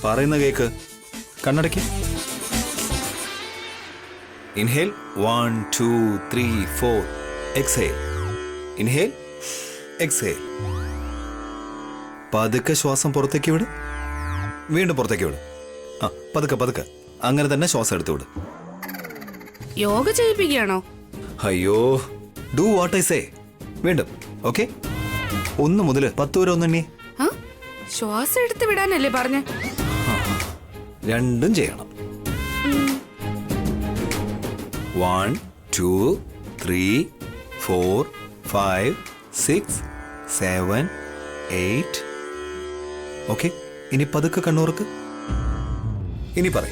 പറയുന്ന കേക്ക്. കണ്ണടയ്ക്ക്. ഇൻഹേൽ 1 2 3 4. എക്സേൽ. Inhale, exhale. പതുക്കെ ശ്വാസം പുറത്തേക്ക് വിട്. വീണ്ടും പുറത്തേക്ക് വിട്. ആ, പതുക്കെ പതുക്കെ. അങ്ങനെ തന്നെ ശ്വാസം എടുത്തു വിട്. യോഗ ചെയ്യിപ്പിക്കുകയാണോ? അയ്യോ, ഡു വാട്ട് ഐ സേ. വീണ്ടും. ഓക്കെ, 1 മുതൽ 10 വരെ ഒന്നെണ്ണി. ശ്വാസം എടുത്ത് വിടാനല്ലേ പറഞ്ഞ? രണ്ടും ചെയ്യണം. 1 2 3 4 5 6 7 8. ഓക്കെ, ഇനി പതുക്കെ കണ്ണൂർക്ക്. ഇനി പറ,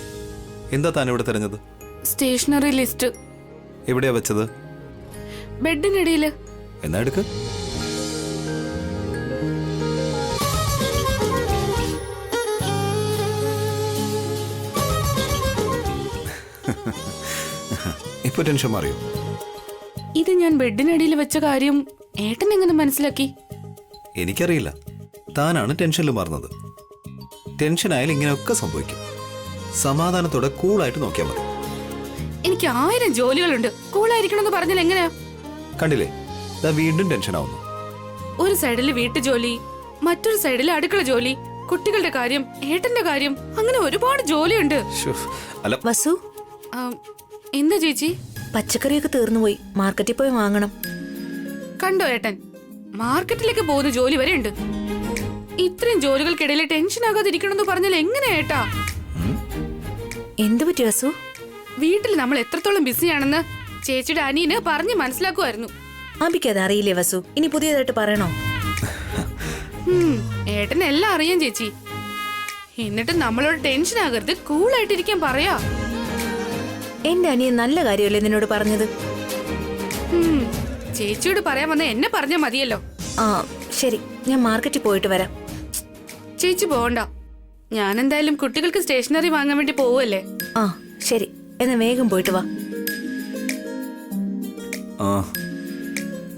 എന്താ താൻ ഇവിടെ തെരഞ്ഞത്? Stationery list. എവിടെയാ വെച്ചത്? ബെഡിനിടയില്. എന്നാ എടുക്ക്. ഇപ്പൊ ടെൻഷൻ മാറിയോ? ഇത് ഞാൻ ബെഡിനടിയിൽ വെച്ച കാര്യം ഏട്ടൻ എങ്ങനെ മനസ്സിലാക്കി? എനിക്കറിയില്ല. താനാണ് ടെൻഷനിൽ മാറുന്നത്. ടെൻഷൻ ആയാലും ഇങ്ങനെയൊക്കെ സംഭവിക്കും. സമാധാനത്തോടെ കൂളായിട്ട് നോക്കിയാൽ മതി. എനിക്ക് 1000 ജോലികളുണ്ട്. കൂളായിരിക്കണമെന്ന് പറഞ്ഞാൽ എങ്ങനെയാ? കണ്ടില്ലേ, വീണ്ടും ടെൻഷൻ ആവുന്നു. ഒരു സൈഡില് വീട്ടു ജോലി, മറ്റൊരു സൈഡില് അടുക്കള ജോലി, കുട്ടികളുടെ കാര്യം, ഏട്ടന്റെ കാര്യം, അങ്ങനെ ഒരുപാട് ജോലിയുണ്ട്. അല്ല വസു, എന്താ ചേച്ചി? പച്ചക്കറിയൊക്കെ തീർന്നുപോയി, മാർക്കറ്റിൽ പോയി വാങ്ങണം. കണ്ടോ ഏട്ടൻ, മാർക്കറ്റിലേക്ക് പോകുന്ന ജോലി വരെ ഉണ്ട്. ഇത്രയും ജോലികൾക്കിടയിൽ ടെൻഷൻ ആകാതിരിക്കണമെന്ന് പറഞ്ഞാൽ എങ്ങനെയാ ഏട്ടാ? എന്തു പറ്റി വസു? വീട്ടിൽ നമ്മൾ എത്രത്തോളം ബിസിയാണെന്ന് ചേച്ചിയുടെ അനിയന് പറഞ്ഞ് മനസ്സിലാക്കുമായിരുന്നു. അബിക്കത് അറിയില്ലേ വസു? ഇനി പുതിയതായിട്ട് പറയണോ? ഏട്ടന് എല്ലാം അറിയാം ചേച്ചി. എന്നിട്ട് നമ്മളോട് ടെൻഷൻ ആകരുത്, കൂളായിട്ടിരിക്കാൻ പറയാ. എന്റെ അനിയൻ നല്ല കാര്യമല്ലേ നിന്നോട് പറഞ്ഞത്? ചേച്ചിയോട് പറയാൻ വന്ന എന്നെ പറഞ്ഞാ മതിയല്ലോ. ആ ശരി, ഞാൻ മാർക്കറ്റിൽ പോയിട്ട് വരാം. ചേച്ചി പോകണ്ട, ഞാൻ എന്തായാലും കുട്ടികൾക്ക് സ്റ്റേഷനറി വാങ്ങാൻ വേണ്ടി പോവല്ലേ. ആ ശരി, എന്നാ വേഗം പോയിട്ട് വാ.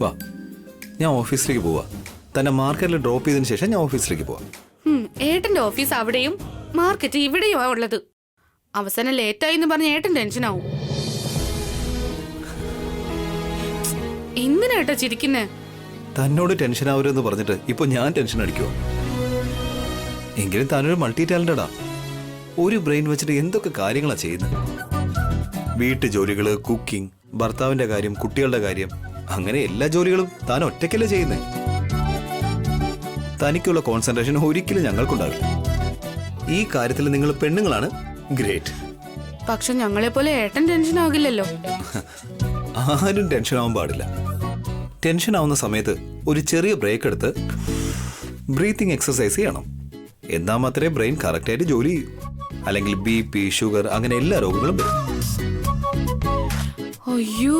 വാ, ഞാൻ ഓഫീസിലേക്ക് പോവാ. തന്നെ മാർക്കറ്റിൽ ഡ്രോപ്പ് ചെയ്തതിനു ശേഷം ഞാൻ ഓഫീസിലേക്ക് പോവാം. ഏട്ടന്റെ ഓഫീസ് അവിടെയും മാർക്കറ്റ് ഇവിടെയുമാ ഉള്ളത്. അവസാനം ലേറ്റായി എന്ന് പറഞ്ഞ ഏട്ടൻ ടെൻഷനാവും. എന്തിനാട്ടോ ചിരിക്കുന്നേ? തന്നോട് ടെൻഷൻ ആവരുതെന്ന് പറഞ്ഞിട്ട് ഇപ്പൊ ഞാൻ ടെൻഷൻ അടിക്കുവോ? എങ്കിലും താനൊരു മൾട്ടി ടാലന്റഡാ. ഒരു ബ്രെയിൻ വെച്ചിട്ട് എന്തൊക്കെ കാര്യങ്ങളാ ചെയ്യുന്നത്. വീട്ടു ജോലികള്, കുക്കിംഗ്, ഭർത്താവിന്റെ കാര്യം, കുട്ടികളുടെ കാര്യം, അങ്ങനെ എല്ലാ ജോലികളും താൻ ഒറ്റയ്ക്കല്ലേ ചെയ്യുന്നേ. തനിക്കുള്ള കോൺസെൻട്രേഷൻ ഒരിക്കലും ഞങ്ങൾക്കുണ്ടാവില്ല. ഈ കാര്യത്തിൽ നിങ്ങൾ പെണ്ണുങ്ങളാണ് ഗ്രേറ്റ്. പക്ഷെ ഞങ്ങളെ പോലെ ഏട്ടൻ ടെൻഷൻ ആകില്ലല്ലോ. ആരും ടെൻഷൻ ആവാൻ പാടില്ല. ടെൻഷൻ ആവുന്ന സമയത്ത് ഒരു ചെറിയ ബ്രേക്ക് എടുത്ത് ബ്രീത്തിങ് എക്സസൈസ് ചെയ്യണം. എന്നാ മാത്രമേ ബ്രെയിൻ കറക്റ്റായിട്ട് ജോലി ചെയ്യൂ. അല്ലെങ്കിൽ BP, ഷുഗർ, അങ്ങനെ എല്ലാ രോഗങ്ങളും വരും. അയ്യോ,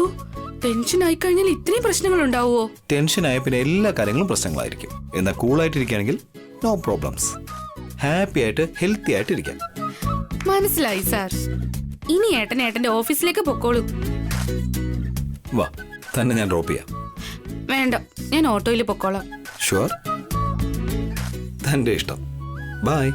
ടെൻഷൻ ആയി കഴിഞ്ഞാൽ ഇത്രയും പ്രശ്നങ്ങൾ ഉണ്ടാവുമോ? ടെൻഷൻ ആയ പിന്നെ എല്ലാ കാര്യങ്ങളും പ്രശ്നങ്ങളായിരിക്കും. എന്നാൽ കൂളായിട്ടിരിക്കുകയാണെങ്കിൽ നോ പ്രോബ്ലംസ്. ഹാപ്പി ആയിട്ട് ഹെൽത്തി ആയിട്ട് ഇരിക്കാം. മനസ്സിലായി സാർ. ഇനി ഏട്ടൻ ഏട്ടന്റെ ഓഫീസിലേക്ക് പൊക്കോളൂ. വാ, തന്നെ ഞാൻ ഡ്രോപ്പ് ചെയ്യാം. വേണ്ട, ഞാൻ ഓട്ടോയിൽ പൊക്കോളാം. ഷുവർ, തന്റെ ഇഷ്ടം. ബൈ.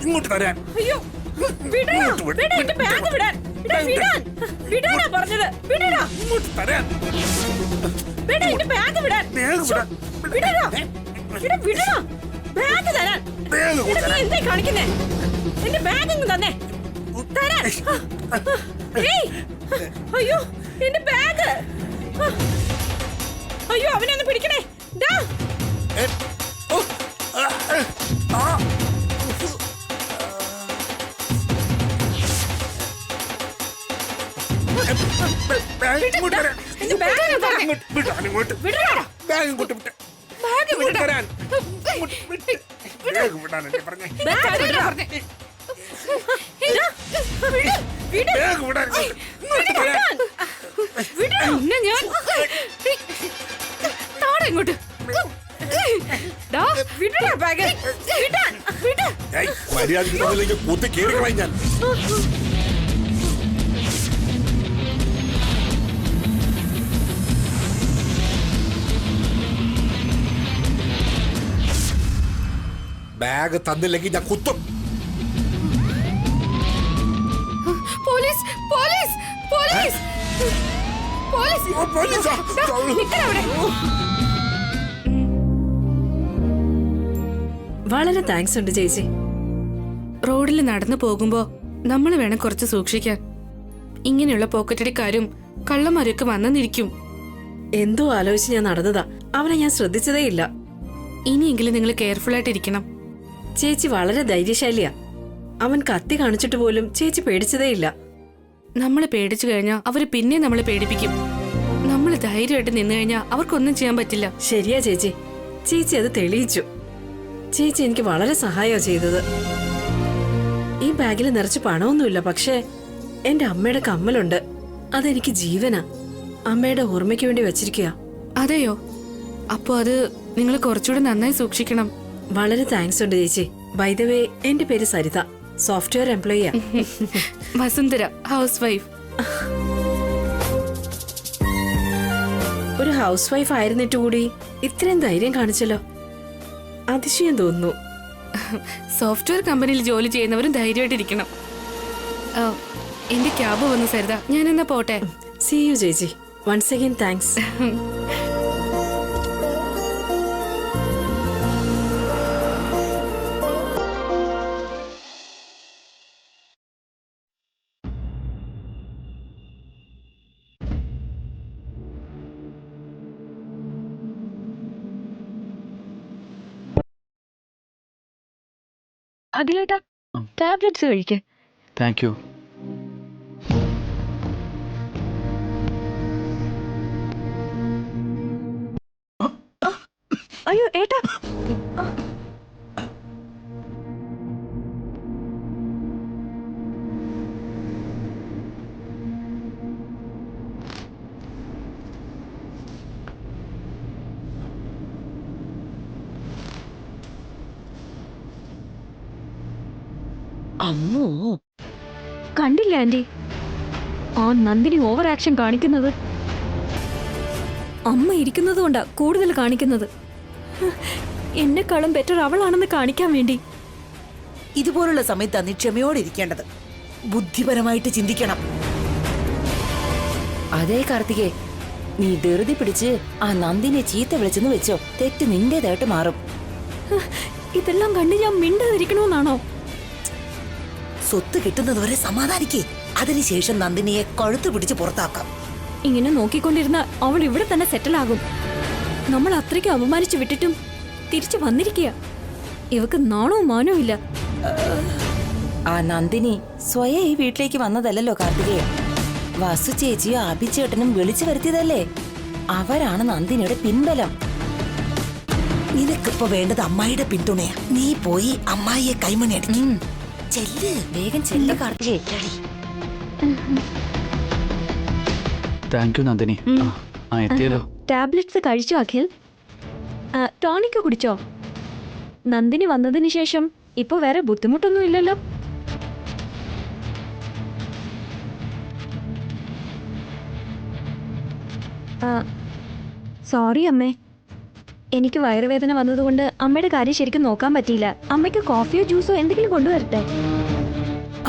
ഇങ്ങോട്ട് തരാൻ. അയ്യോ, എന്റെ ബാഗ് വിടാൻ. വിടാനാ പറഞ്ഞത്. വിടടാ. ഇങ്ങോട്ട് തരാൻ. വിടാ, എന്റെ ബാഗ് വിടാൻ. വിടടാ. വിടടാ. ബാഗ് തരാൻ. നീ എന്താ കാണിക്കുന്നേ? എന്റെ ബാഗ് ഇങ്ങ് തന്നെ. തരാൻ. ഏയ്, അയ്യോ, എന്റെ ബാഗ്. ഇങ്ങോട്ട് വരാൻ. എന്റെ ബാഗ് അങ്ങോട്ട് വിടാൻ, ഇങ്ങോട്ട്. ബാഗ് ഇങ്ങോട്ട് വിട്ട്. ഇങ്ങോട്ട് വരാൻ. ഇങ്ങോട്ട് വിട്ട്. ബാഗ് വിടാനല്ലേ പറഞ്ഞേ. ബാഗ് വിടാൻ. ഇങ്ങോട്ട് വരാൻ. പിന്നെ ഞാൻ താടെ ഇങ്ങോട്ട്. ഡാ, വിടടാ ബാഗ്. വിടാൻ. വിട്. ഏയ്, മര്യാദയ്ക്ക് തമ്മിലേക്ക് കൂത്തി കേറിക്കളയും ഞാൻ. ബാഗ് തന്നില്ലെങ്കിൽ ഞാൻ കുത്തും. Police police police police. ഓ, പോലീസാ? ഡാ, നിക്കടവിടെ. വളരെ താങ്ക്സ് ഉണ്ട് ചേച്ചി. റോഡിൽ നടന്നു പോകുമ്പോ നമ്മൾ വേണം കുറച്ച് സൂക്ഷിക്കാൻ. ഇങ്ങനെയുള്ള പോക്കറ്റടിക്കാരും കള്ളന്മാരൊക്കെ വന്നെന്നിരിക്കും. എന്തോ ആലോചിച്ച് ഞാൻ നടന്നതാ. അവനെ ഞാൻ ശ്രദ്ധിച്ചതേ ഇല്ല. ഇനിയെങ്കിലും നിങ്ങൾ കെയർഫുൾ ആയിട്ടിരിക്കണം. ചേച്ചി വളരെ ധൈര്യശാലിയാ. അവൻ കത്തി കാണിച്ചിട്ട് പോലും ചേച്ചി പേടിച്ചതേ ഇല്ല. നമ്മളെ പേടിച്ചു കഴിഞ്ഞാൽ അവര് പിന്നെ നമ്മളെ പേടിപ്പിക്കും. നമ്മൾ ധൈര്യമായിട്ട് നിന്നു കഴിഞ്ഞാൽ അവർക്കൊന്നും ചെയ്യാൻ പറ്റില്ല. ശരിയാ ചേച്ചി. ചേച്ചി അത് തെളിയിച്ചു. ചേച്ചി എനിക്ക് വളരെ സഹായമാ ചെയ്തത്. ഈ ബാഗിൽ നിറച്ച് പണമൊന്നുമില്ല, പക്ഷേ എന്റെ അമ്മയുടെ കമ്മലുണ്ട്. അതെനിക്ക് ജീവനാ. അമ്മയുടെ ഓർമ്മയ്ക്ക് വേണ്ടി വെച്ചിരിക്കുക. അതെയോ? അപ്പൊ അത് നിങ്ങൾ കുറച്ചുകൂടെ നന്നായി സൂക്ഷിക്കണം. വളരെ താങ്ക്സ് ഉണ്ട് ചേച്ചി. ബൈ ദ വേ, എന്റെ പേര് സരിത, സോഫ്റ്റ്വെയർ എംപ്ലോയിയാ. Vasundhara, housewife. ഒരു ഹൗസ് വൈഫ് ആയിരുന്നിട്ട് കൂടി ഇത്രയും ധൈര്യം കാണിച്ചല്ലോ. അതിശയം തോന്നുന്നു. സോഫ്റ്റ്വെയർ കമ്പനിയിൽ ജോലി ചെയ്യുന്നവരും ധൈര്യമായിട്ടിരിക്കണം. എന്റെ ക്യാബ് വന്നു സരിത, ഞാൻ എന്നാ പോട്ടെ. സീ യു ചേച്ചി. Once again thanks. അഖിലേട്ടാ, ടാബ്ലറ്റ്സ് കഴിക്ക്. Thank you. അയ്യോ ഏട്ടാ, അമ്മോ, കണ്ടില്ല ആന്റി ആ നന്ദിനി ഓവർ ആക്ഷൻ കാണിക്കുന്നത്? അമ്മ ഇരിക്കുന്നത് കൊണ്ടാ കൂടുതൽ കാണിക്കുന്നത്. എന്നെക്കാളും ബെറ്റർ അവളാണെന്ന് കാണിക്കാൻ വേണ്ടി. ഇതുപോലുള്ള സമയത്താണ് നീ ക്ഷമയോടെ ഇരിക്കേണ്ടത്. ബുദ്ധിപരമായിട്ട് ചിന്തിക്കണം. അതേ കാർത്തികേ, നീ ധൃതി പിടിച്ച് ആ നന്ദിനെ ചീത്ത വിളിച്ചെന്ന് വെച്ചോ, തെറ്റ് നിന്റേതായിട്ട് മാറും. ഇതെല്ലാം കണ്ട് ഞാൻ മിണ്ടാതിരിക്കണമെന്നാണോ? സ്വത്ത് കിട്ടുന്നതുവരെ സമാധാനിക്കേ. അതിനുശേഷം നന്ദിനിയെ കഴുത്തു പിടിച്ച് പുറത്താക്കാം. ഇങ്ങനെ നോക്കിക്കൊണ്ടിരുന്ന അവൾ ഇവിടെ തന്നെ സെറ്റിൽ ആകും. നമ്മൾ അത്രയ്ക്ക് അപമാനിച്ചു വിട്ടിട്ടും തിരിച്ചു വന്നിരിക്കുക. ഇവക്ക് നാണവും മാനവും ഇല്ല. ആ നന്ദിനി സ്വയം ഈ വീട്ടിലേക്ക് വന്നതല്ലല്ലോ കാർത്തികേ. വസു ചേച്ചിയും അഭിചേട്ടനും വിളിച്ചു വരുത്തിയതല്ലേ. അവരാണ് നന്ദിനിയുടെ പിൻബലം. നിനക്കിപ്പോ വേണ്ടത് അമ്മായിയുടെ പിന്തുണയാ. നീ പോയി അമ്മായിയെ കൈമണി അടിക്കും. ചെല്ല്, വേഗം ചെല്ല കാർത്തികേ. Thank you Nandini. എത്തിയല്ലോ. ടാബ്ലറ്റ്സ് കഴിച്ചോ അഖിൽ? ടോണിക്ക് കുടിച്ചോ? നന്ദിനി വന്നതിന് ശേഷം ഇപ്പൊ വേറെ ബുദ്ധിമുട്ടൊന്നും ഇല്ലല്ലോ? സോറി അമ്മേ, എനിക്ക് വയറുവേദന വന്നതുകൊണ്ട് അമ്മയുടെ കാര്യം ശരിക്കും നോക്കാൻ പറ്റിയില്ല. അമ്മയ്ക്ക് കോഫിയോ ജ്യൂസോ എന്തെങ്കിലും കൊണ്ടുവരട്ടെ?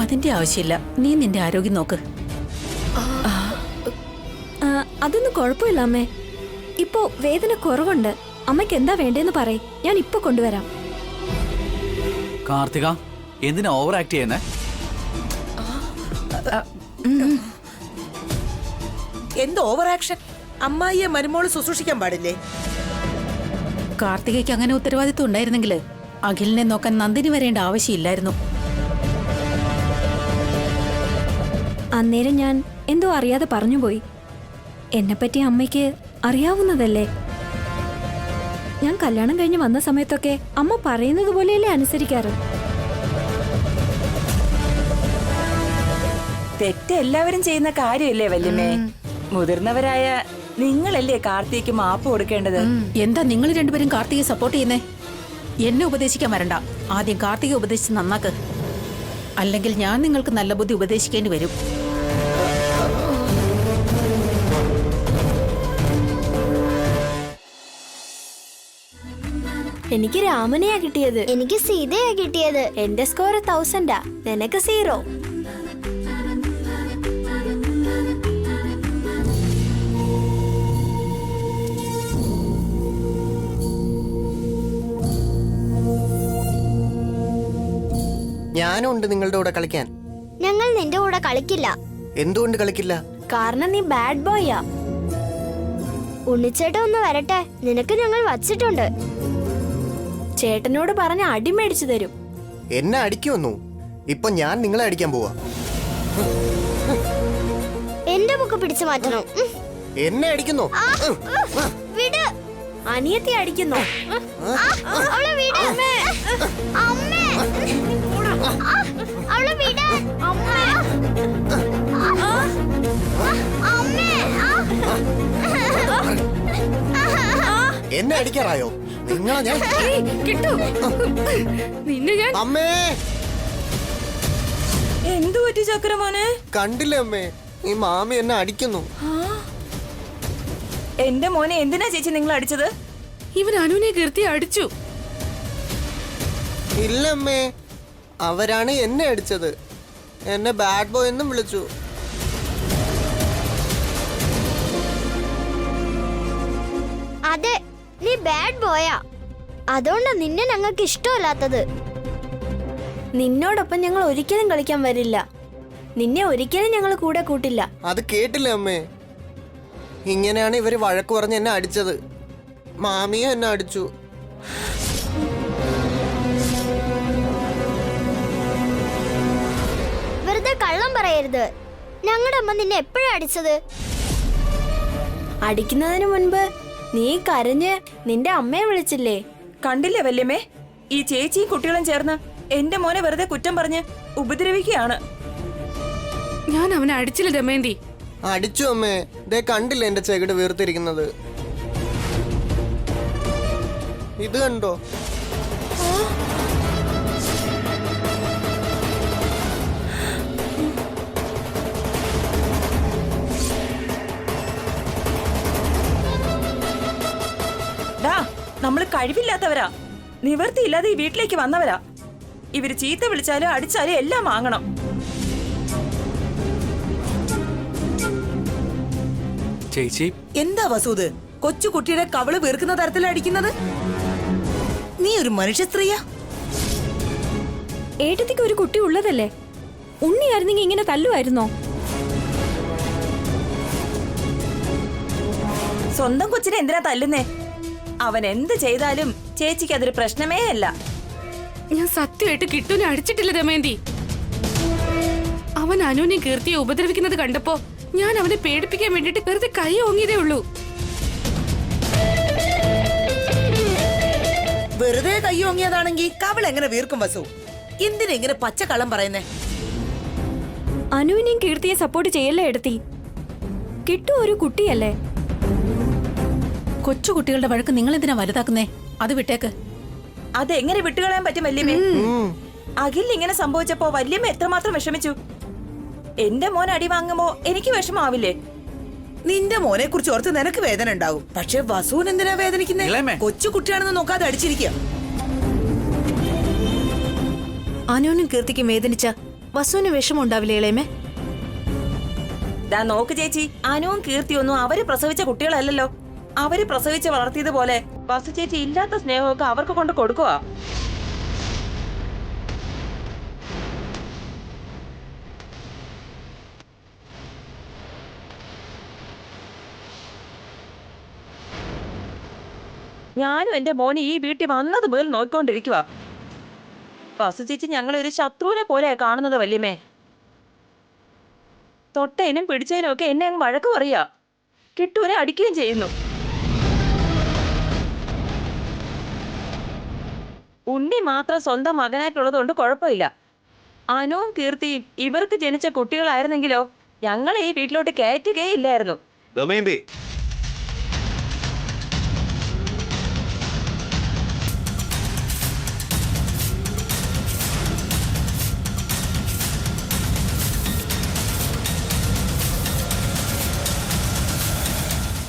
അതിന്റെ ആവശ്യമില്ല. നീ നിന്റെ ആരോഗ്യം നോക്ക്. അതൊന്നും കുഴപ്പമില്ല അമ്മേ. ഇപ്പോ വേദന കുറവുണ്ട്. അമ്മയ്ക്ക് എന്താ വേണ്ടേന്ന് പറയ്, ഞാൻ ഇപ്പൊ കൊണ്ടുവരാം. കാർത്തിക, എന്തിനാ ഓവർ ആക്ട് ചെയ്യുന്നേ? എന്ത് ഓവർ ആക്ഷൻ? അമ്മായിയെ മരുമോള് ശുശ്രൂഷിക്കാൻ പാടില്ലേ? കാർത്തികയ്ക്ക് അങ്ങനെ ഉത്തരവാദിത്വം ഉണ്ടായിരുന്നെങ്കിൽ അഖിലിനെ നോക്കാൻ നന്ദിനി വരേണ്ട ആവശ്യമില്ലായിരുന്നു. അന്നേരം ഞാൻ എന്തോ അറിയാതെ പറഞ്ഞുപോയി. എന്നെപ്പറ്റി അമ്മയ്ക്ക് അറിയാവുന്നതല്ലേ? ഞാൻ കല്യാണം കഴിഞ്ഞ് വന്ന സമയത്തൊക്കെ അമ്മ പറയുന്നത് പോലെയല്ലേ അനുസരിക്കാറ്. തെറ്റ് എല്ലാവരും ചെയ്യുന്ന കാര്യമല്ലേ വല്യമ്മേ? മുതിർന്നവരായ നിങ്ങളല്ലേ കാർത്തിക്ക് മാപ്പ് കൊടുക്കേണ്ടത്. എന്താ നിങ്ങൾ രണ്ടുപേരും കാർത്തികയെ സപ്പോർട്ട് ചെയ്യുന്നേ? എന്നെ ഉപദേശിക്കാൻ വരണ്ട, ആദ്യം കാർത്തികയെ ഉപദേശിച്ച് നന്നാക്ക്. അല്ലെങ്കിൽ ഞാൻ നിങ്ങൾക്ക് നല്ല ബുദ്ധി ഉപദേശിക്കേണ്ടി വരും. എനിക്ക് രാമനെയാ കിട്ടിയത്. എനിക്ക് സീതയാ കിട്ടിയത്. എന്റെ സ്കോർ 1000 നിനക്ക് 0. ഞാനും ഉണ്ട് നിങ്ങളുടെ കൂടെ കളിക്കാൻ. ഞങ്ങൾ നിന്റെ കൂടെ കളിക്കില്ല. എന്തുകൊണ്ട് കളിക്കില്ല? കാരണം നീ ബാഡ് ബോയാ. ഉണ്ണിച്ചേട്ടൻ ഒന്ന് വരട്ടെ, നിനക്ക് ഞങ്ങൾ വച്ചിട്ടുണ്ട്. ചേട്ടനോട് പറഞ്ഞ അടി മേടിച്ചു തരും. എന്നെ അടിക്കുമെന്നു? ഇപ്പൊ ഞാൻ നിങ്ങളെ അടിക്കാൻ പോവാ. എന്റെ ബുക്ക് പിടിച്ചു മാറ്റണം. എന്നെ അടിക്കുന്നു. വിട്. അനിയത്തി അടിക്കുന്നു. അവളെ വിട്. അമ്മേ. അവളെ വിട്. അമ്മേ. എന്നെ അടിക്കാറായോ? നിങ്ങളെ ഞാൻ നിന്നെ ഞാൻ അമ്മേ. എന്തു പറ്റി ചക്രമോനെ? കണ്ടില്ലേ അമ്മേ, ഈ മാമി എന്നെ അടിക്കുന്നു. എന്റെ മോനെ എന്തിനാ ചേച്ചി നിങ്ങൾ അടിച്ചത്? ഇവൻ അനുവിനെ കീർത്തി അടിച്ചു. ഇല്ലമ്മേ, അവരാണ് എന്നെ അടിച്ചത്. എന്നെ ബാഡ് ബോയ് എന്നും വിളിച്ചു. അതെ, നീ ബാഡ് ബോയാ. അതുകൊണ്ടാ നിന്നെ ഞങ്ങൾക്ക് ഇഷ്ടമല്ലാത്തത്. നിന്നോടൊപ്പം ഞങ്ങൾ ഒരിക്കലും കളിക്കാൻ വരില്ല. നിന്നെ ഒരിക്കലും ഞങ്ങൾ കൂടെ കൂട്ടില്ല. അത് കേട്ടില്ല അമ്മേ. ഇങ്ങനെയാണ് ഇവര് വഴക്ക് പറഞ്ഞ് എന്നെ അടിച്ചത്. മാമിയും എന്നെ അടിച്ചു. വെറുതെ കള്ളം പറയരുത്. ഞങ്ങളുടെ അമ്മ നിന്നെ എപ്പോഴാ അടിച്ചത്? അടിക്കുന്നതിന് മുൻപ് നീ കരഞ്ഞ് നിന്റെ അമ്മയെ വിളിച്ചില്ലേ? കണ്ടില്ലേ വല്യമ്മേ, ഈ ചേച്ചിയും കുട്ടികളും ചേർന്ന് എന്റെ മോനെ വെറുതെ കുറ്റം പറഞ്ഞ് ഉപദ്രവിക്കുകയാണ്. ഞാൻ അവനെ അടിച്ചില്ല ദമയന്തി. അടിച്ചു അമ്മേ. ദേ കണ്ടില്ലേ എന്റെ ചെകിട് വീർത്തിരിക്കുന്നത്? ഇത് കണ്ടോ? നമ്മള് കഴിവില്ലാത്തവരാ, നിവർത്തിയില്ലാതെ ഈ വീട്ടിലേക്ക് വന്നവരാ. ഇവര് ചീത്ത വിളിച്ചാലും അടിച്ചാലും എല്ലാം വാങ്ങണം. ചേച്ചി എന്താ വസൂത് കൊച്ചു കുട്ടിയുടെ കവള് വീർക്കുന്ന തരത്തിൽ അടിക്കുന്നത്? നീ ഒരു മനുഷ്യ സ്ത്രീയാ? ഏട്ടത്തിക്ക് ഒരു കുട്ടി ഉള്ളതല്ലേ? ഉണ്ണിയായിരുന്നെങ്കിൽ ഇങ്ങനെ തല്ലുമായിരുന്നോ? സ്വന്തം കൊച്ചിനെ എന്തിനാ തല്ലുന്നേ? അവൻ എന്ത് ചെയ്താലും ചേച്ചിക്ക് അതൊരു പ്രശ്നമേ അല്ല. ഞാൻ സത്യമായിട്ട് കിട്ടുനെ അടിച്ചിട്ടില്ല ദമയന്തി. അവൻ അനുവിനെ കീർത്തിയെ ഉപദ്രവിക്കുന്നത് കണ്ടപ്പോ ഞാൻ അവനെ പേടിപ്പിക്കാൻ വേണ്ടിട്ട് വെറുതെ കൈ ഓങ്ങിയതേ ഉള്ളൂ. വെറുതെ കയ്യോങ്ങിയതാണെങ്കിൽ കവൾ എങ്ങനെ വീർക്കും വസു? എന്തിനെങ്ങനെ പച്ചക്കള്ളം പറയുന്നേ? അനുവിനെയും കീർത്തിയെ സപ്പോർട്ട് ചെയ്യല്ലേ എടുത്തി? കിട്ടു ഒരു കുട്ടിയല്ലേ? കൊച്ചു കുട്ടികളുടെ വഴക്ക് നിങ്ങൾ എന്തിനാ വലുതാക്കുന്നേ? അത് വിട്ടേക്ക്. അതെങ്ങനെ വിട്ടുകളയാൻ പറ്റും വല്യമ്മേ? അഖിൽ ഇങ്ങനെ സംഭവിച്ചപ്പോ വല്യമ്മ എത്രമാത്രം വിഷമിച്ചു. എന്റെ മോൻ അടി വാങ്ങുമ്പോ എനിക്ക് വിഷമാവില്ലേ? നിന്റെ മോനെ കുറിച്ച് ഓർത്ത് നിനക്ക് വേദന ഉണ്ടാവും. പക്ഷെ വസുവിന് എന്തിനാ വേദനിക്കുന്നേ? കൊച്ചു കുട്ടിയാണെന്ന് നോക്കാതെ അടിച്ചിരിക്കുക. അനുവിനും കീർത്തിക്കും വേദനിച്ച വസുവിന് വിഷമം ഉണ്ടാവില്ലേ ഇളയമേ? ദാ നോക്ക് ചേച്ചി, അനുവും കീർത്തിയൊന്നും അവര് പ്രസവിച്ച കുട്ടികളല്ലല്ലോ. അവര് പ്രസവിച്ച് വളർത്തിയതുപോലെ വസു ചേച്ചി ഇല്ലാത്ത സ്നേഹമൊക്കെ അവർക്ക് കൊണ്ട് കൊടുക്കുക. ഞാനും എന്റെ മോനെ ഈ വീട്ടിൽ വന്നത് മുതൽ നോക്കിക്കൊണ്ടിരിക്കുക. വസു ചേച്ചി ഞങ്ങളെ ഒരു ശത്രുവിനെ പോലെ കാണുന്നത് വല്യമ്മേ. തൊട്ടതിനും പിടിച്ചതിനും ഒക്കെ എന്നെ അങ്ങ് വഴക്ക് പറയാ. കിട്ടുവിനെ അടിക്കുകയും ചെയ്യുന്നു. ഉണ്ണി മാത്രം സ്വന്തം മകനായിട്ടുള്ളത് കൊണ്ട് കുഴപ്പമില്ല. അനുവും കീർത്തിയും ഇവർക്ക് ജനിച്ച കുട്ടികളായിരുന്നെങ്കിലോ ഞങ്ങളെ ഈ വീട്ടിലോട്ട് കയറ്റുകയില്ലായിരുന്നു. ദമയന്തി,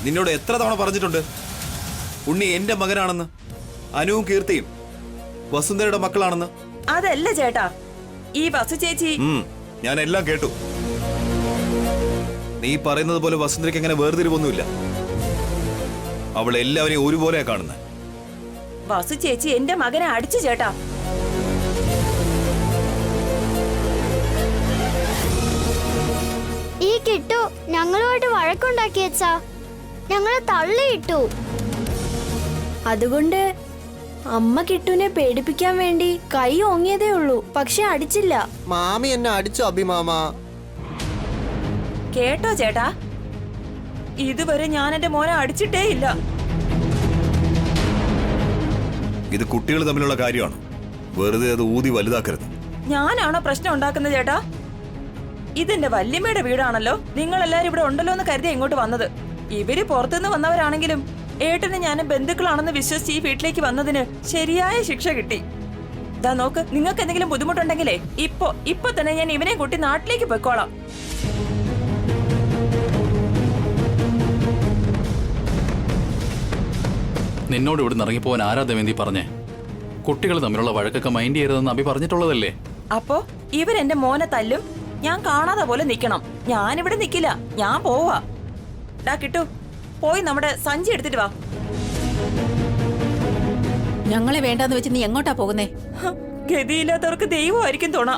നിന്നോട് എത്ര തവണ പറഞ്ഞിട്ടുണ്ട് ഉണ്ണി എന്റെ മകനാണെന്ന്, അനുവും കീർത്തിയും വസുന്ധരയുടെ മക്കളാണെന്ന്? അതല്ല ചേട്ടാ, ഈ വസു ചേച്ചി. ഞാൻ എല്ലാം കേട്ടു. നീ പറയുന്നത് പോലെ വസുന്ധരയ്ക്ക് അങ്ങനെ വേർതിരിവൊന്നുമില്ല. അവൾ എല്ലാവരെയും ഒരുപോലെയാ കാണുന്നത്. വസു ചേച്ചി എന്റെ മകനെ അടിച്ചു ചേട്ടാ. ഈ കിട്ടു ഞങ്ങളുമായിട്ട് വഴക്കുണ്ടാക്കിയച്ചാ, ഞങ്ങളെ തള്ളിയിട്ടു. അതുകൊണ്ട് അമ്മ കിട്ടുവിനെ പേടിപ്പിക്കാൻ വേണ്ടി കൈ ഓങ്ങിയതേ ഉള്ളൂ, പക്ഷെ അടിച്ചില്ല. മാമി എന്നെ അടിച്ചു അഭിമാമ. കേട്ടോ ചേട്ടാ, ഇതുവരെ ഞാൻ എന്റെ മോനെ അടിച്ചിട്ടേ ഇല്ല. ഇത് കുട്ടികൾ തമ്മിലുള്ള കാര്യമാണ്, വെറുതെ അത് ഊതി വലുതാക്കരുത്. ഞാനാണോ പ്രശ്നം ഉണ്ടാക്കുന്നത് ചേട്ടാ? ഇതെന്റെ വല്യമ്മയുടെ വീടാണല്ലോ, നിങ്ങൾ എല്ലാരും ഇവിടെ ഉണ്ടല്ലോ എന്ന് കരുതി ഇങ്ങോട്ട് വന്നത്. ഇവര് പുറത്തുനിന്ന് വന്നവരാണെങ്കിലും ഏട്ടന് ഞാനും ബന്ധുക്കളാണെന്ന് വിശ്വസിച്ച് ഈ വീട്ടിലേക്ക് വന്നതിന് ശരിയായ ശിക്ഷ കിട്ടി. ദാ നോക്ക്, നിങ്ങൾക്ക് എന്തെങ്കിലും ബുദ്ധിമുട്ടുണ്ടെങ്കിലേ ഇപ്പൊ തന്നെ ഞാൻ ഇവനെ കൂട്ടി നാട്ടിലേക്ക് പോയിക്കോളാം. നിന്നോട് ഇവിടെ ഇറങ്ങിപ്പോവാൻ ആരാ ദമയന്തി പറഞ്ഞേ? കുട്ടികൾ തമ്മിലുള്ള വഴക്കൊക്കെ മൈൻഡ് ചെയ്യരുതെന്ന് അഭി പറഞ്ഞിട്ടുള്ളതല്ലേ? അപ്പോ ഇവരെന്റെ മോനെ തല്ലും, ഞാൻ കാണാതെ പോലെ നിക്കണം. ഞാനിവിടെ നിക്കില്ല, ഞാൻ പോവാ. ഡാ കിട്ടു, പോയി നമ്മുടെ സഞ്ചി എടുത്തിട്ട് വാ. ഞങ്ങളെ വേണ്ടാന്ന് വെച്ച് നീ എങ്ങോട്ടാ പോകുന്നേ? ഗതിയില്ലാത്തവർക്ക് ദൈവമായിരിക്കും തുണ.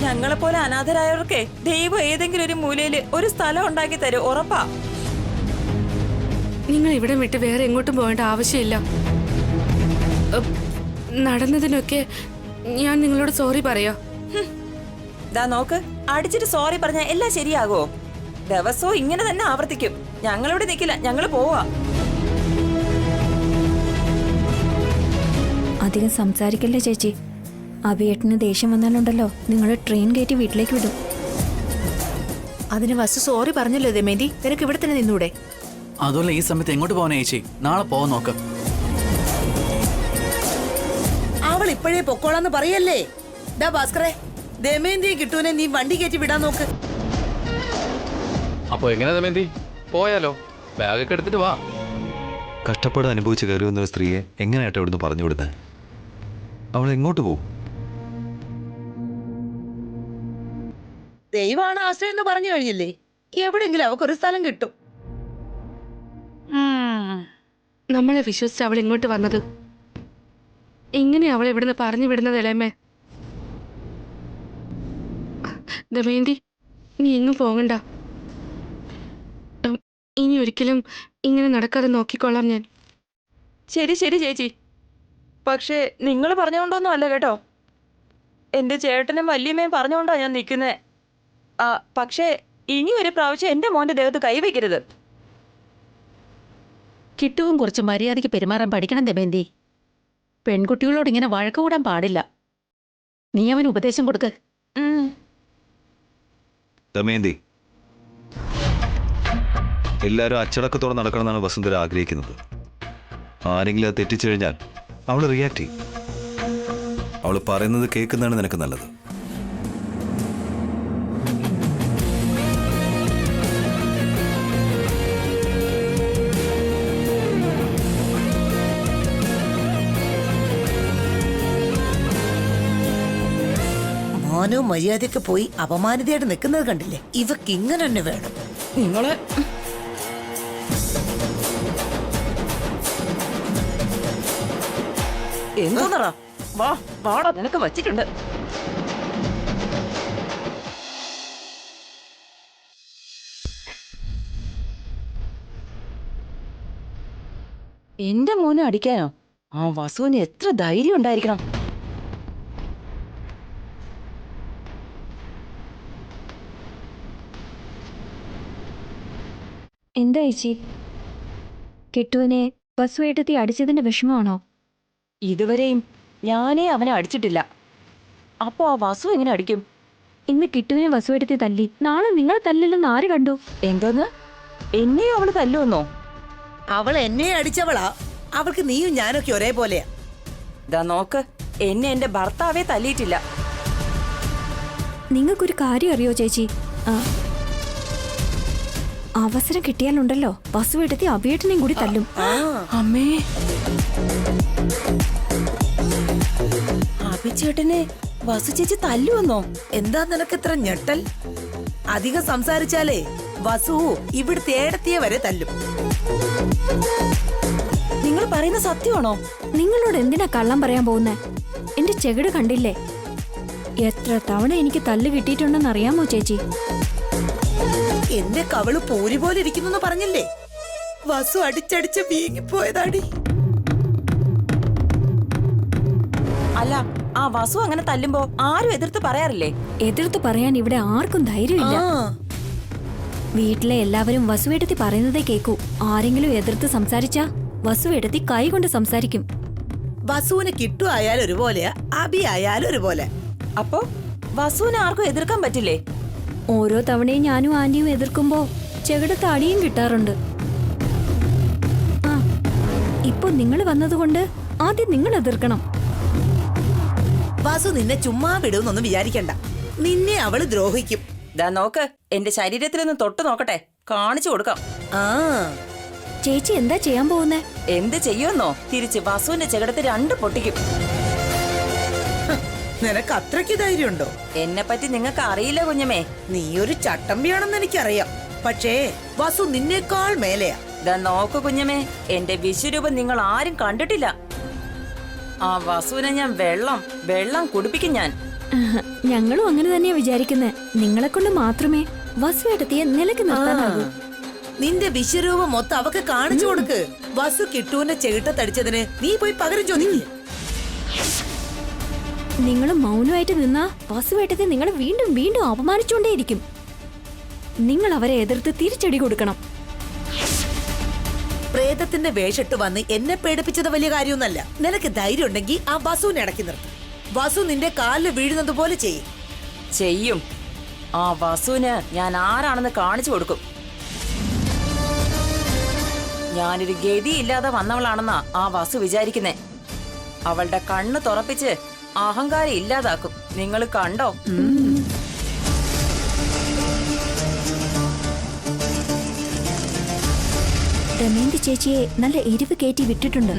ഞങ്ങളെപ്പോലെ അനാഥരായവർക്ക് ദൈവം ഏതെങ്കിലും ഒരു മൂലയില് ഒരു സ്ഥലം ഉണ്ടാക്കി തരും, ഉറപ്പാ. നിങ്ങൾ ഇവിടെ വിട്ട് വേറെ എങ്ങോട്ടും പോകേണ്ട ആവശ്യമില്ല. നടന്നതിനൊക്കെ ഞാൻ നിങ്ങളോട് സോറി പറയാ. ദാ നോക്ക്, അടിച്ചിട്ട് സോറി പറഞ്ഞാൽ എല്ലാം ശരിയാകുമോ? ദിവസവും ഇങ്ങനെ തന്നെ ആവർത്തിക്കും. ഞങ്ങളിവിടെ നിൽക്കില്ല, ഞങ്ങൾ പോവാ. അധികം സംസാരിക്കല്ലേ ചേച്ചി. അഭിയേട്ടന് ദേഷ്യം വന്നാലുണ്ടല്ലോ, നിങ്ങൾ ട്രെയിൻ കയറ്റി വീട്ടിലേക്ക് വിടും. അതിന് വസു സോറി പറഞ്ഞല്ലോ ദമയന്തി, നിനക്ക് ഇവിടെ തന്നെ നിന്നൂടെ? അതുപോലെ ഈ സമയത്ത് എങ്ങോട്ട് പോകാനാ ചേച്ചി? നാളെ പോവാൻ നോക്ക്. അവൾ ഇപ്പോഴേ പൊക്കോളാന്ന് പറയല്ലേ. ഡാ ഭാസ്കറെ, ദമയന്തിയെ കിട്ടുവിനെ നീ വണ്ടി കയറ്റി വിടാൻ നോക്ക്. അപ്പൊ എങ്ങനെ ദമയന്തി, പോയാലോ? ബാഗൊക്കെ എടുത്തിട്ട് വാ. കഷ്ടപ്പാട് അനുഭവിച്ച് കയറി വന്ന സ്ത്രീയെ എങ്ങനെയാട്ടോ ഇവിടുന്ന് പറഞ്ഞു വിടുന്നത്? അവൾ എങ്ങോട്ട് പോകും? ദൈവമാണ് ആശ്രയം എന്ന് പറഞ്ഞു കഴിഞ്ഞില്ലേ, എവിടെയെങ്കിലും അവക്കൊരു സ്ഥലം കിട്ടും. നമ്മളെ വിശ്വസിച്ച് അവൾ ഇങ്ങോട്ട് വന്നത്. ഇങ്ങനെ അവളെ ഇവിടുന്ന് പറഞ്ഞു വിടുന്നത് എളേമ്മേ. ദമയന്തി, നീ എങ്ങും പോകണ്ട. ഇനി ഒരിക്കലും ഇങ്ങനെ നടക്കാതെ നോക്കിക്കൊള്ളാം ഞാൻ. ശരി ശരി ചേച്ചി, പക്ഷേ നിങ്ങൾ പറഞ്ഞുകൊണ്ടൊന്നും അല്ല കേട്ടോ. എന്റെ ചേട്ടനും വല്യമ്മയും പറഞ്ഞുകൊണ്ടാ ഞാൻ നിൽക്കുന്നത്. പക്ഷേ ഇനി ഒരു പ്രാവശ്യം എന്റെ മോന്റെ ദേഹത്ത് കൈവയ്ക്കരുത്. കിട്ടുവും കുറച്ച് മര്യാദയ്ക്ക് പെരുമാറാൻ പഠിക്കണം ദമയന്തി. പെൺകുട്ടികളോട് ഇങ്ങനെ വഴക്ക് കൂടാൻ പാടില്ല. നീ അവന് ഉപദേശം കൊടുക്ക്. ദമയന്തി, എല്ലാവരും അച്ചടക്കത്തോടെ നടക്കണമെന്നാണ് വസുന്ധര ആഗ്രഹിക്കുന്നത്. ആരെങ്കിലും അത് തെറ്റിച്ചു കഴിഞ്ഞാൽ അവൾ റിയാക്ട് ചെയ്യും. അവൾ പറയുന്നത് കേൾക്കുന്നതാണ് നിനക്ക് നല്ലത്. മോനോ മര്യാദയ്ക്ക് പോയി അപമാനിതയായിട്ട് നിൽക്കുന്നത് കണ്ടില്ലേ? ഇവക്ക് ഇങ്ങനെ തന്നെ വേണം. നിങ്ങള് എന്തോന്നറാ? വാ വാടാ, നിനക്ക് വച്ചിട്ടുണ്ട്. എന്റെ മോനെ അടിക്കാനോ? ആ വസുവിന് എത്ര ധൈര്യം ഉണ്ടായിരിക്കണം. എന്താ ചേച്ചി കെട്ടുവിനെ ബസ്സുവേട്ടത്തി അടിച്ചതിന്റെ വിഷമമാണോ? ഇതുവരെയും ഞാനേ അവനെ അടിച്ചിട്ടില്ല. അപ്പോ ആ വസു എങ്ങനെ അടിക്കും? ഇന്ന് കിട്ടുവിനെ ബസ്സുവേട്ടത്തി തല്ലി, നാളെ നിങ്ങളെ തല്ലില്ലെന്ന് ആര് കണ്ടു? എന്തോന്ന്? എന്നെയും അവള് തല്ലുവന്നോ? അവൾ എന്നെ അടിച്ചവളാ. അവൾക്ക് നീയും ഞാനൊക്കെ ഒരേപോലെയാ. ദാ നോക്ക്, എന്നെ എന്റെ ഭർത്താവേ തല്ലിയിട്ടില്ല. നിങ്ങൾക്കൊരു കാര്യം അറിയോ ചേച്ചി? അവസരം കിട്ടിയാലുണ്ടല്ലോ ബസ്സുവേട്ടത്തി അഭിയേട്ടനെയും കൂടി തല്ലും. അമ്മേ, അഭിചേട്ടനെ വസു ചേച്ചി തല്ലുവന്നോ? എന്താ നിനക്ക് ഇത്ര ഞെട്ടൽ? അധികം സംസാരിച്ചാലേ വസു ഇവിടുത്തെ ഏടത്തിയെ വരെ തല്ലും. നിങ്ങൾ പറയുന്ന സത്യമാണോ? നിങ്ങളോട് എന്തിനാ കള്ളം പറയാൻ പോകുന്നേ? എന്റെ ചെകിട് കണ്ടില്ലേ? എത്ര തവണ എനിക്ക് തല്ല് കിട്ടിയിട്ടുണ്ടെന്ന് അറിയാമോ ചേച്ചി? എന്റെ കവള് പൂരി പോലെ ഇരിക്കുന്നു പറഞ്ഞില്ലേ? വസു അടിച്ചടിച്ച് വീങ്ങിപ്പോയതാടി. അല്ല, ആ വസു അങ്ങനെ തല്ലുമ്പോ ആരും എതിർത്ത് പറയാറില്ലേ? എതിർത്ത് പറയാൻ ഇവിടെ ആർക്കും ധൈര്യമില്ല. വീട്ടിലെ എല്ലാവരും വസുവേട്ടത്തി പറയുന്നതേ കേക്കൂ. ആരെങ്കിലും എതിർത്ത് സംസാരിച്ചാ വസുവേട്ടത്തി കൈ കൊണ്ട് സംസാരിക്കും. വസുവിന് കിട്ടുവായാലും ഒരുപോലെയാ, അബി ആയാലും ഒരുപോലെ. അപ്പോ വസുവിനെ ആർക്കും എതിർക്കാൻ പറ്റില്ലേ? ഓരോ തവണയും ഞാനും ആന്റിയും എതിർക്കുമ്പോ ചെകിടത്ത് അടിയും കിട്ടാറുണ്ട്. ആ, ഇപ്പൊ നിങ്ങൾ വന്നതുകൊണ്ട് ആദ്യം നിങ്ങൾ എതിർക്കണം. വസു നിന്നെ ചുമ്മാ വിടുമെന്നൊന്നും വിചാരിക്കണ്ട. നിന്നെ അവള് ദ്രോഹിക്കും. ദാ നോക്ക്, എന്റെ ശരീരത്തിലൊന്ന് തൊട്ട് നോക്കട്ടെ, കാണിച്ചു കൊടുക്കാം. ആ, ചേച്ചി എന്താ ചെയ്യാൻ പോകുന്നേ? എന്ത് ചെയ്യുമെന്നോ? തിരിച്ച് വസുവിന്റെ ചെകിടത്ത് രണ്ട് പൊട്ടിക്കും. നിനക്ക് അത്രയ്ക്ക് ധൈര്യമുണ്ടോ? എന്നെ പറ്റി നിങ്ങൾക്ക് അറിയില്ല കുഞ്ഞമ്മേ. നീ ഒരു ചട്ടമ്പിയാണെന്ന് എനിക്കറിയാം. പക്ഷേ വസു നിന്നേക്കാൾ മേലെയാ. ദാ നോക്ക് കുഞ്ഞമ്മേ, എന്റെ വിശ്വരൂപം നിങ്ങൾ ആരും കണ്ടിട്ടില്ല. ആ വസുവിനെ ഞാൻ വെള്ളം കുടിപ്പിക്കും ഞാൻ. ഞങ്ങളും അങ്ങനെ തന്നെയാ വിചാരിക്കുന്നേ. നിങ്ങളെ കൊണ്ട് മാത്രമേ വസുവേട്ടത്തിയെ നിലക്ക് നിർത്താനാകൂ. നിന്റെ വിശ്വരൂപം മൊത്തം അവക്ക് കാണിച്ചു കൊടുക്ക്. വസു കിട്ടുവിന്റെ ചെകിട്ടത്തടിച്ചതിന് നീ പോയി പകരം ചോദിക്കുക. നിങ്ങൾ മൗനമായിട്ട് നിന്നാ വസുവേട്ടത്തെ നിങ്ങൾ വീണ്ടും വീണ്ടും അപമാനിച്ചുകൊണ്ടേയിരിക്കും. നിങ്ങൾ അവരെ എതിർത്ത് തിരിച്ചടി കൊടുക്കണം. പ്രേതത്തിന്റെ വേഷിട്ട് വന്ന് എന്നെ പേടിപ്പിച്ചത് വലിയ കാര്യമൊന്നല്ല. നിനക്ക് ധൈര്യം ഉണ്ടെങ്കിൽ ആ വസുവിനെ ഇടക്കി നിർത്തും. വസു നിന്റെ കാലിൽ വീഴുന്നത് പോലെ ചെയ്യും. ആ വസുവിന് ഞാൻ ആരാണെന്ന് കാണിച്ചു കൊടുക്കും. ഞാനൊരു ഗതിയില്ലാതെ വന്നവളാണെന്നാ ആ വസു വിചാരിക്കുന്നേ. അവളുടെ കണ്ണ് തുറപ്പിച്ച് അഹങ്കാരം ഇല്ലാതാക്കും. നിങ്ങൾ കണ്ടോ? ദമയന്തി ചേച്ചിയെ നല്ല എരിവ് കയറ്റി വിട്ടിട്ടുണ്ട്.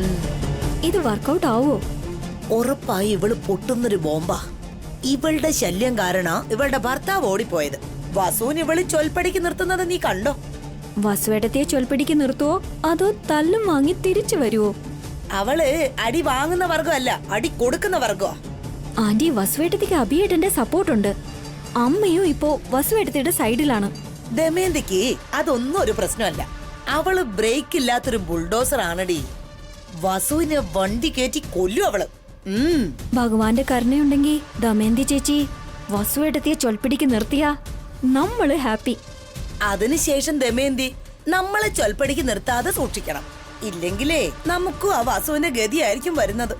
ഇത് വർക്കൗട്ട് ആവോ? ഉറപ്പായി ഇവള് പൊട്ടുന്നൊരു ബോംബാ. ഇവളുടെ ശല്യം കാരണം ഇവളുടെ ഭർത്താവ് ഓടിപ്പോയത്. വസുവിന് ഇവള് ചൊൽപ്പടിക്ക് നിർത്തുന്നത് നീ കണ്ടോ? വസുവേട്ടത്തിയെ ചൊൽപ്പിടിക്ക് നിർത്തുവോ അതോ തല്ലും വാങ്ങി തിരിച്ചു വരുവോ? അവള് അടി വാങ്ങുന്ന വർഗമല്ല, അടി കൊടുക്കുന്ന വർഗമാ. ആന്റി, വസുവേട്ടത്തിക്ക് അഭിയേട്ടന്റെ സപ്പോർട്ടുണ്ട്. അമ്മയും ഇപ്പോ വസുവേട്ടത്തിയുടെ സൈഡിലാണ്. ദമയന്തിക്ക് അതൊന്നും ഒരു പ്രശ്നമല്ല. അവള് ബ്രേക്ക് ഇല്ലാത്തൊരു ബുൾഡോസർ ആണടി. വസുവിനെ വണ്ടി കയറ്റി കൊല്ലും അവള്. ഭഗവാന്റെ കരുണയുണ്ടെങ്കിൽ ദമയന്തി ചേച്ചി വസുവേട്ടത്തിയെ ചൊൽപ്പിടിക്ക് നിർത്തിയാ നമ്മള് ഹാപ്പി. അതിനുശേഷം ദമയന്തി നമ്മളെ ചൊൽപ്പടിക്ക് നിർത്താതെ സൂക്ഷിക്കണം. ഇല്ലെങ്കിലേ നമുക്കും ആ വസുവിന്റെ ഗതിയായിരിക്കും വരുന്നത്.